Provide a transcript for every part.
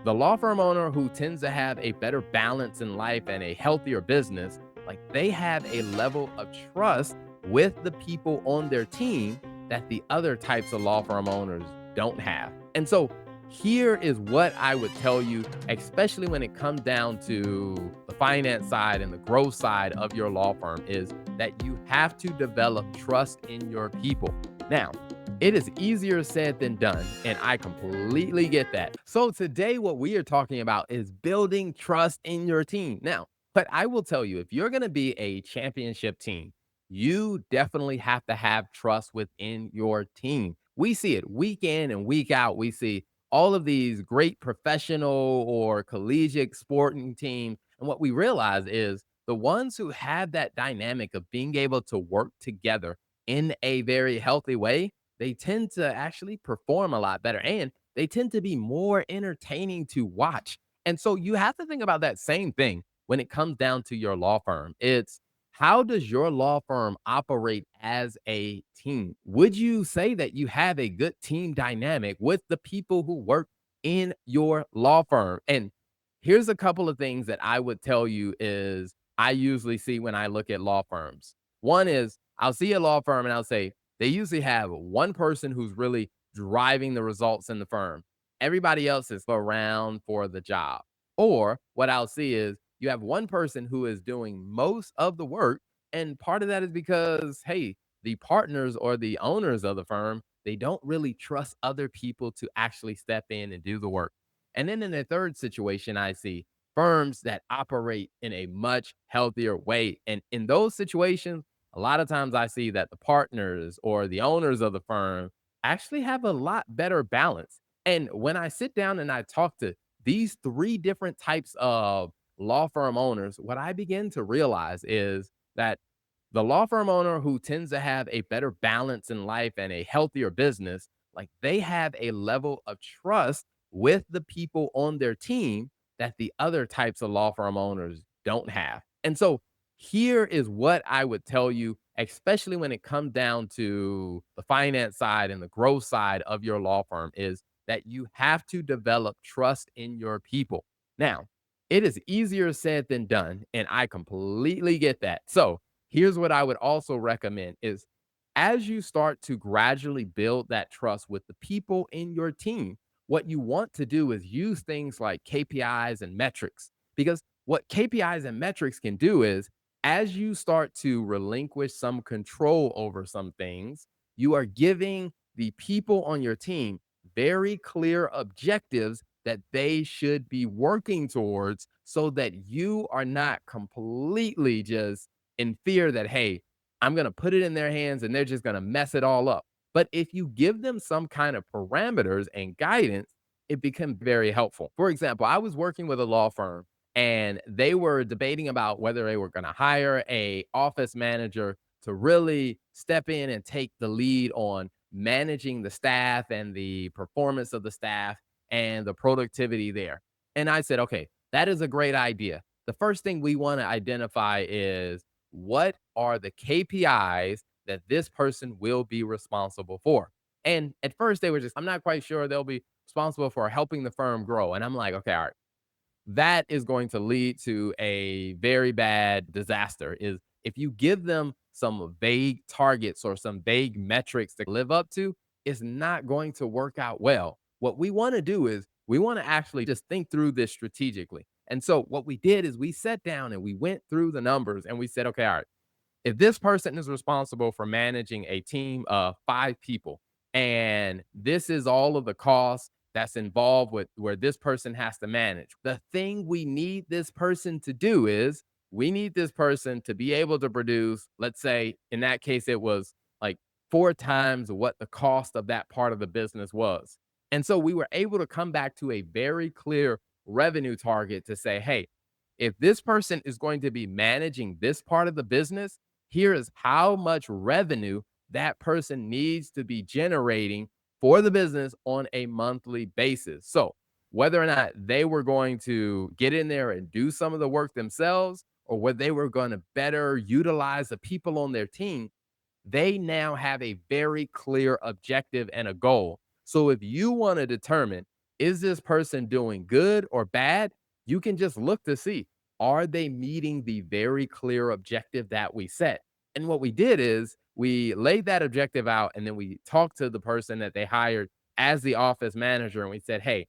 The law firm owner who tends to have a better balance in life and a healthier business, like they have a level of trust with the people on their team that the other types of law firm owners don't have. And so here is what I would tell you, especially when it comes down to the finance side and the growth side of your law firm, is that you have to develop trust in your people. Now, it is easier said than done, and I completely get that. So, today, what we are talking about is building trust in your team. Now, but I will tell you, if you're going to be a championship team, you definitely have to have trust within your team. We see it week in and week out. We see all of these great professional or collegiate sporting teams. And what we realize is the ones who have that dynamic of being able to work together in a very healthy way, they tend to actually perform a lot better and they tend to be more entertaining to watch. And so you have to think about that same thing when it comes down to your law firm. It's how does your law firm operate as a team? Would you say that you have a good team dynamic with the people who work in your law firm? And here's a couple of things that I would tell you is I usually see when I look at law firms. One is I'll see a law firm and I'll say, they usually have one person who's really driving the results in the firm. Everybody else is around for the job. Or what I'll see is you have one person who is doing most of the work. And part of that is because, hey, the partners or the owners of the firm, they don't really trust other people to actually step in and do the work. And then in the third situation, I see firms that operate in a much healthier way. And in those situations, a lot of times I see that the partners or the owners of the firm actually have a lot better balance. And when I sit down and I talk to these three different types of law firm owners, what I begin to realize is that the law firm owner who tends to have a better balance in life and a healthier business, like they have a level of trust with the people on their team that the other types of law firm owners don't have. And so here is what I would tell you, especially when it comes down to the finance side and the growth side of your law firm, is that you have to develop trust in your people. Now, it is easier said than done, and I completely get that. So, here's what I would also recommend is as you start to gradually build that trust with the people in your team, what you want to do is use things like KPIs and metrics. Because what KPIs and metrics can do is as you start to relinquish some control over some things, you are giving the people on your team very clear objectives that they should be working towards so that you are not completely just in fear that, hey, I'm going to put it in their hands and they're just going to mess it all up. But if you give them some kind of parameters and guidance, it becomes very helpful. For example, I was working with a law firm and they were debating about whether they were going to hire a office manager to really step in and take the lead on managing the staff and the performance of the staff and the productivity there. And I said, okay, that is a great idea. The first thing we want to identify is what are the KPIs that this person will be responsible for? And at first they were just, I'm not quite sure they'll be responsible for helping the firm grow. And I'm like, okay, all right, that is going to lead to a very bad disaster is if you give them some vague targets or some vague metrics to live up to, it's not going to work out well. What we want to do is we want to actually just think through this strategically. And so what we did is we sat down and we went through the numbers and we said, okay, all right, if this person is responsible for managing a team of 5 people, and this is all of the costs that's involved with where this person has to manage, the thing we need this person to do is we need this person to be able to produce, let's say, in that case, it was like 4 times what the cost of that part of the business was. And so we were able to come back to a very clear revenue target to say, hey, if this person is going to be managing this part of the business, here is how much revenue that person needs to be generating for the business on a monthly basis. So, whether or not they were going to get in there and do some of the work themselves, or whether they were going to better utilize the people on their team, they now have a very clear objective and a goal. So, if you want to determine Is this person doing good or bad? You can just look to see, are they meeting the very clear objective that we set? And what we did is we laid that objective out and then we talked to the person that they hired as the office manager and we said, hey,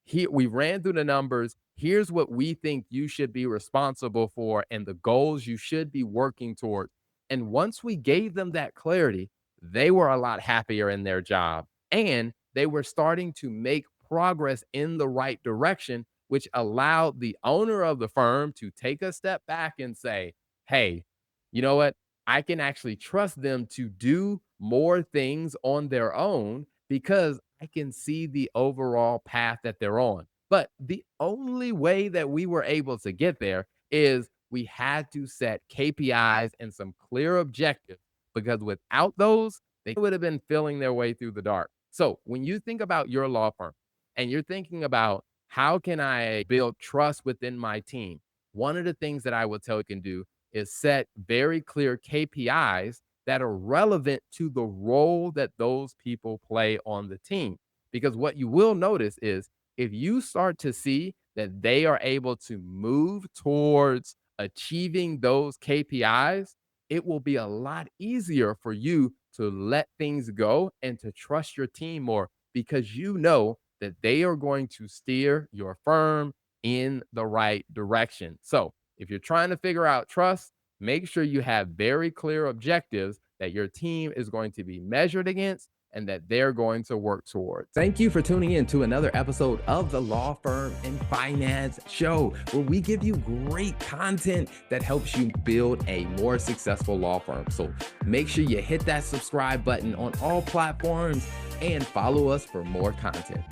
here we ran through the numbers. Here's what we think you should be responsible for and the goals you should be working towards. And once we gave them that clarity, they were a lot happier in their job and they were starting to make progress in the right direction, which allowed the owner of the firm to take a step back and say, hey, you know what? I can actually trust them to do more things on their own because I can see the overall path that they're on. But the only way that we were able to get there is we had to set KPIs and some clear objectives because without those, they would have been feeling their way through the dark. So when you think about your law firm and you're thinking about how can I build trust within my team, one of the things that I will tell you can do is set very clear KPIs that are relevant to the role that those people play on the team. Because what you will notice is if you start to see that they are able to move towards achieving those KPIs, it will be a lot easier for you to let things go and to trust your team more because you know that they are going to steer your firm in the right direction. So, if you're trying to figure out trust, make sure you have very clear objectives that your team is going to be measured against and that they're going to work towards. Thank you for tuning in to another episode of the Law Firm and Finance Show, where we give you great content that helps you build a more successful law firm. So make sure you hit that subscribe button on all platforms and follow us for more content.